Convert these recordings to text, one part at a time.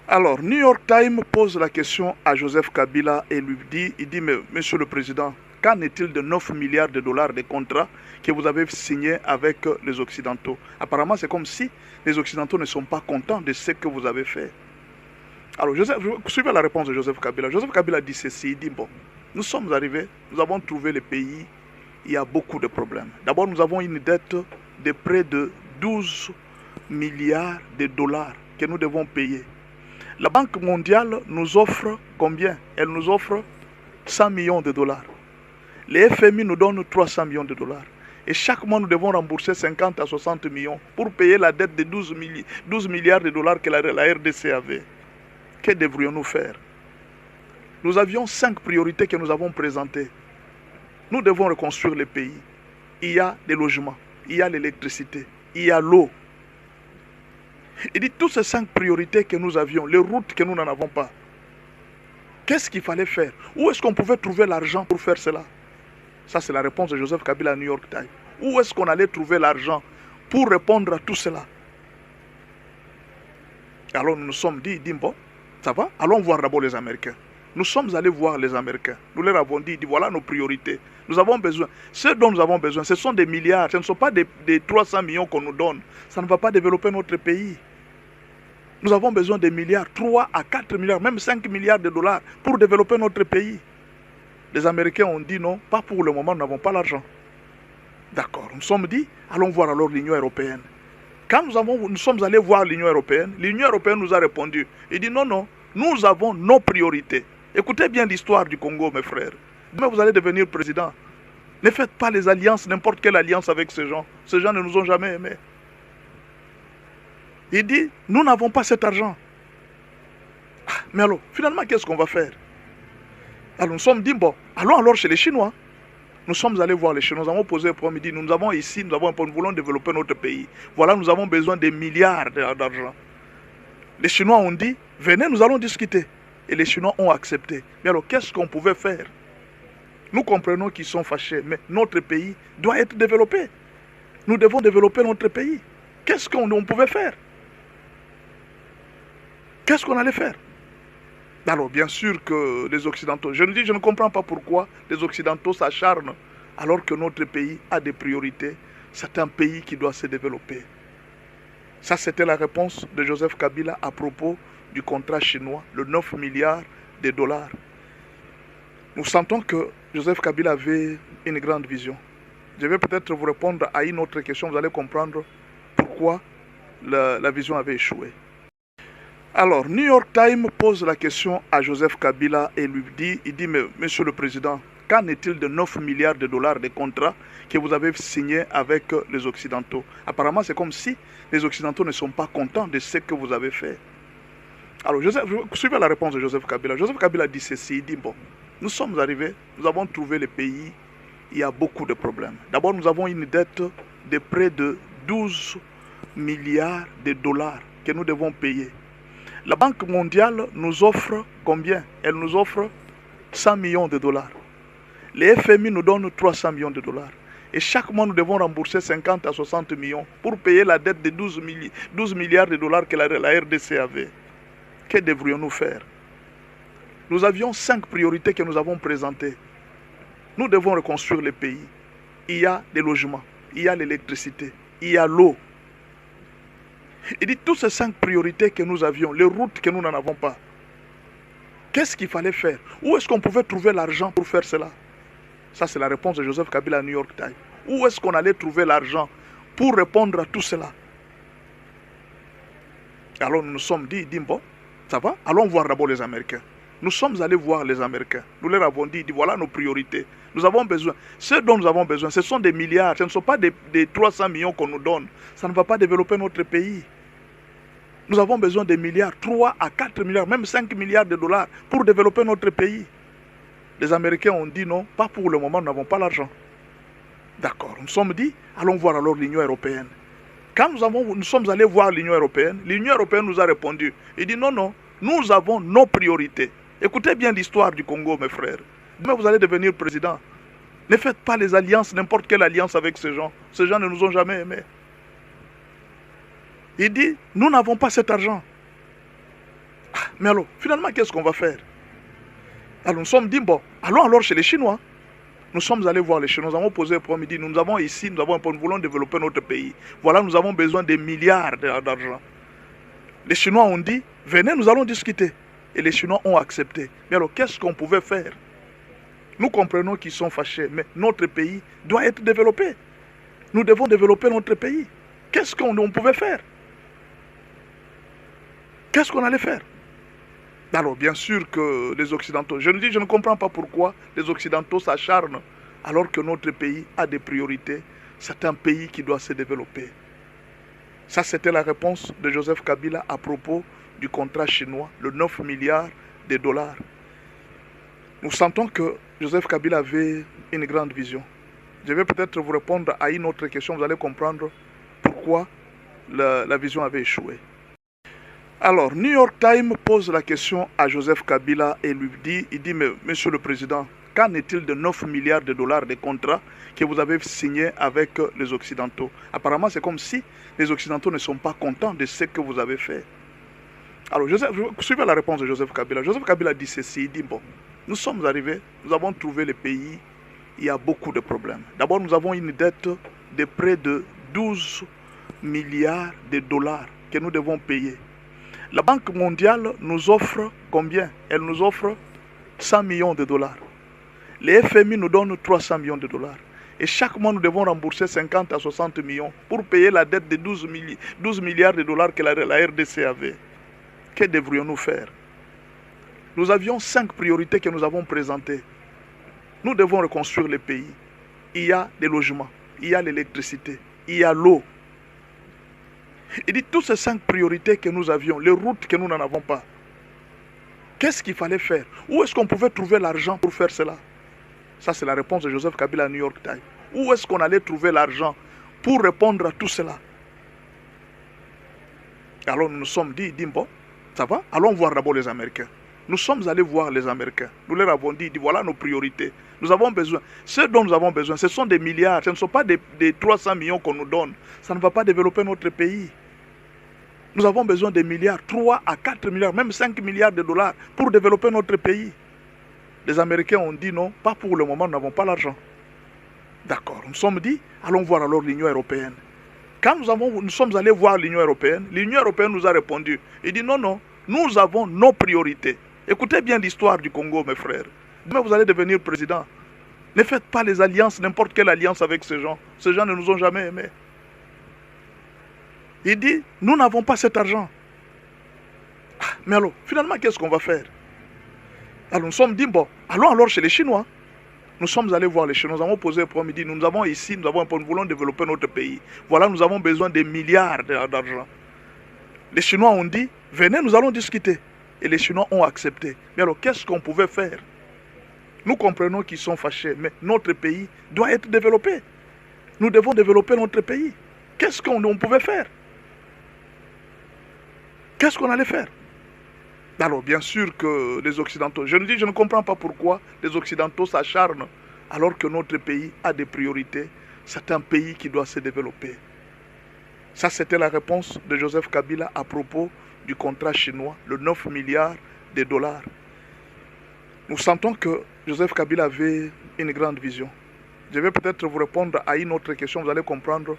Alors, New York Times pose la question à Joseph Kabila et lui dit, mais Monsieur le Président, qu'en est-il de 9 milliards de dollars de contrats que vous avez signés avec les Occidentaux? Apparemment, c'est comme si les Occidentaux ne sont pas contents de ce que vous avez fait. Alors, suivez la réponse de Joseph Kabila. Joseph Kabila dit ceci, il dit, bon, nous sommes arrivés, nous avons trouvé le pays, il y a beaucoup de problèmes. D'abord, nous avons une dette de près de 12 milliards de dollars que nous devons payer. La Banque mondiale nous offre combien? Elle nous offre 100 millions de dollars. Les FMI nous donnent 300 millions de dollars. Et chaque mois, nous devons rembourser 50 à 60 millions pour payer la dette de 12 milliards de dollars que la RDC avait. Que devrions-nous faire? Nous avions 5 priorités que nous avons présentées. Nous devons reconstruire le pays. Il y a des logements, il y a l'électricité, il y a l'eau. Il dit toutes ces 5 priorités que nous avions, les routes que nous n'en avons pas. Qu'est-ce qu'il fallait faire? Où est-ce qu'on pouvait trouver l'argent pour faire cela? Ça, c'est la réponse de Joseph Kabila à New York Times. Où est-ce qu'on allait trouver l'argent pour répondre à tout cela? Alors nous nous sommes dit, bon, ça va? Allons voir d'abord les Américains. Nous sommes allés voir les Américains. Nous leur avons dit, voilà nos priorités. Nous avons besoin. Ce dont nous avons besoin, ce sont des milliards. Ce ne sont pas des 300 millions qu'on nous donne. Ça ne va pas développer notre pays. Nous avons besoin des milliards, 3 à 4 milliards, même 5 milliards de dollars pour développer notre pays. Les Américains ont dit non, pas pour le moment, nous n'avons pas l'argent. D'accord, nous sommes dit, allons voir alors l'Union européenne. Quand nous sommes allés voir l'Union européenne nous a répondu. Il dit non, non, nous avons nos priorités. Écoutez bien l'histoire du Congo, mes frères. Demain, vous allez devenir président. Ne faites pas les alliances, n'importe quelle alliance avec ces gens. Ces gens ne nous ont jamais aimés. Il dit, nous n'avons pas cet argent. Mais alors, finalement, qu'est-ce qu'on va faire? Alors, nous sommes dit, bon, allons alors chez les Chinois. Nous sommes allés voir les Chinois, nous avons posé un problème, il dit, nous avons ici, nous voulons développer notre pays. Voilà, nous avons besoin de milliards d'argent. Les Chinois ont dit, venez, nous allons discuter. Et les Chinois ont accepté. Mais alors, qu'est-ce qu'on pouvait faire? Nous comprenons qu'ils sont fâchés, mais notre pays doit être développé. Nous devons développer notre pays. Qu'est-ce qu'on pouvait faire? Qu'est-ce qu'on allait faire? Alors, bien sûr que les Occidentaux, je ne comprends pas pourquoi les Occidentaux s'acharnent alors que notre pays a des priorités. C'est un pays qui doit se développer. Ça, c'était la réponse de Joseph Kabila à propos du contrat chinois, le 9 milliards de dollars. Nous sentons que Joseph Kabila avait une grande vision. Je vais peut-être vous répondre à une autre question, vous allez comprendre pourquoi la vision avait échoué. Alors, New York Times pose la question à Joseph Kabila et lui dit, mais Monsieur le Président, qu'en est-il de 9 milliards de dollars de contrats que vous avez signés avec les Occidentaux? Apparemment, c'est comme si les Occidentaux ne sont pas contents de ce que vous avez fait. Alors, suivez la réponse de Joseph Kabila. Joseph Kabila dit ceci, il dit, bon, nous sommes arrivés, nous avons trouvé le pays, il y a beaucoup de problèmes. D'abord, nous avons une dette de près de 12 milliards de dollars que nous devons payer. La Banque mondiale nous offre combien? Elle nous offre 100 millions de dollars. Les FMI nous donnent 300 millions de dollars. Et chaque mois, nous devons rembourser 50 à 60 millions pour payer la dette de 12 milliards de dollars que la RDC avait. Que devrions-nous faire? Nous avions 5 priorités que nous avons présentées. Nous devons reconstruire le pays. Il y a des logements, il y a l'électricité, il y a l'eau. Il dit toutes ces 5 priorités que nous avions, les routes que nous n'en avons pas. Qu'est-ce qu'il fallait faire? Où est-ce qu'on pouvait trouver l'argent pour faire cela? Ça, c'est la réponse de Joseph Kabila à New York Times. Où est-ce qu'on allait trouver l'argent pour répondre à tout cela? Alors nous nous sommes dit, bon, ça va? Allons voir d'abord les Américains. Nous sommes allés voir les Américains. Nous leur avons dit, voilà nos priorités. Nous avons besoin. Ce dont nous avons besoin, ce sont des milliards. Ce ne sont pas des 300 millions qu'on nous donne. Ça ne va pas développer notre pays. Nous avons besoin de milliards, 3 à 4 milliards, même 5 milliards de dollars pour développer notre pays. Les Américains ont dit non, pas pour le moment, nous n'avons pas l'argent. D'accord, nous sommes dit, allons voir alors l'Union européenne. Quand nous sommes allés voir l'Union européenne nous a répondu. Il dit non, non, nous avons nos priorités. Écoutez bien l'histoire du Congo, mes frères. Demain, vous allez devenir président. Ne faites pas les alliances, n'importe quelle alliance avec ces gens. Ces gens ne nous ont jamais aimés. Il dit, nous n'avons pas cet argent. Mais alors, finalement, qu'est-ce qu'on va faire? Alors, nous sommes dit, bon, allons alors chez les Chinois. Nous sommes allés voir les Chinois, nous avons posé le premier dit, nous avons ici, nous voulons développer notre pays. Voilà, nous avons besoin de milliards d'argent. Les Chinois ont dit, venez, nous allons discuter. Et les Chinois ont accepté. Mais alors, qu'est-ce qu'on pouvait faire? Nous comprenons qu'ils sont fâchés, mais notre pays doit être développé. Nous devons développer notre pays. Qu'est-ce qu'on pouvait faire? Qu'est-ce qu'on allait faire? Alors, bien sûr que les Occidentaux, je ne comprends pas pourquoi les Occidentaux s'acharnent alors que notre pays a des priorités. C'est un pays qui doit se développer. Ça, c'était la réponse de Joseph Kabila à propos du contrat chinois, le 9 milliards de dollars. Nous sentons que Joseph Kabila avait une grande vision. Je vais peut-être vous répondre à une autre question, vous allez comprendre pourquoi la vision avait échoué. Alors, New York Times pose la question à Joseph Kabila et lui dit, mais Monsieur le Président, qu'en est-il de 9 milliards de dollars de contrats que vous avez signés avec les Occidentaux? Apparemment, c'est comme si les Occidentaux ne sont pas contents de ce que vous avez fait. Alors, suivez la réponse de Joseph Kabila. Joseph Kabila dit ceci, il dit, bon, nous sommes arrivés, nous avons trouvé le pays, il y a beaucoup de problèmes. D'abord, nous avons une dette de près de 12 milliards de dollars que nous devons payer. La Banque mondiale nous offre combien? Elle nous offre 100 millions de dollars. Les FMI nous donnent 300 millions de dollars. Et chaque mois, nous devons rembourser 50 à 60 millions pour payer la dette de 12 milliards de dollars que la RDC avait. Que devrions-nous faire? Nous avions 5 priorités que nous avons présentées. Nous devons reconstruire le pays. Il y a des logements, il y a l'électricité, il y a l'eau. Il dit toutes ces 5 priorités que nous avions, les routes que nous n'en avons pas. Qu'est-ce qu'il fallait faire? Où est-ce qu'on pouvait trouver l'argent pour faire cela? Ça, c'est la réponse de Joseph Kabila à New York Times. Où est-ce qu'on allait trouver l'argent pour répondre à tout cela? Alors nous nous sommes dit, bon, ça va, allons voir d'abord les Américains. Nous sommes allés voir les Américains. Nous leur avons dit, voilà nos priorités. Nous avons besoin. Ce dont nous avons besoin, ce sont des milliards. Ce ne sont pas des 300 millions qu'on nous donne. Ça ne va pas développer notre pays. Nous avons besoin de milliards, 3 à 4 milliards, même 5 milliards de dollars pour développer notre pays. Les Américains ont dit non, pas pour le moment, nous n'avons pas l'argent. D'accord, nous sommes dit, allons voir alors l'Union européenne. Quand nous sommes allés voir l'Union européenne nous a répondu. Il dit non, non, nous avons nos priorités. Écoutez bien l'histoire du Congo, mes frères. Demain, vous allez devenir président. Ne faites pas les alliances, n'importe quelle alliance avec ces gens. Ces gens ne nous ont jamais aimés. Il dit, nous n'avons pas cet argent. Mais alors, finalement, qu'est-ce qu'on va faire? Alors, nous sommes dit, bon, allons alors chez les Chinois. Nous sommes allés voir les Chinois, nous avons posé le premier dit, nous avons ici, nous voulons développer notre pays. Voilà, nous avons besoin de milliards d'argent. Les Chinois ont dit, venez, nous allons discuter. Et les Chinois ont accepté. Mais alors, qu'est-ce qu'on pouvait faire? Nous comprenons qu'ils sont fâchés, mais notre pays doit être développé. Nous devons développer notre pays. Qu'est-ce qu'on pouvait faire? Qu'est-ce qu'on allait faire? Alors, bien sûr que les Occidentaux, je ne comprends pas pourquoi les Occidentaux s'acharnent alors que notre pays a des priorités. C'est un pays qui doit se développer. Ça, c'était la réponse de Joseph Kabila à propos du contrat chinois, le 9 milliards de dollars. Nous sentons que Joseph Kabila avait une grande vision. Je vais peut-être vous répondre à une autre question, vous allez comprendre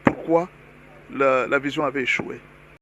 pourquoi la vision avait échoué.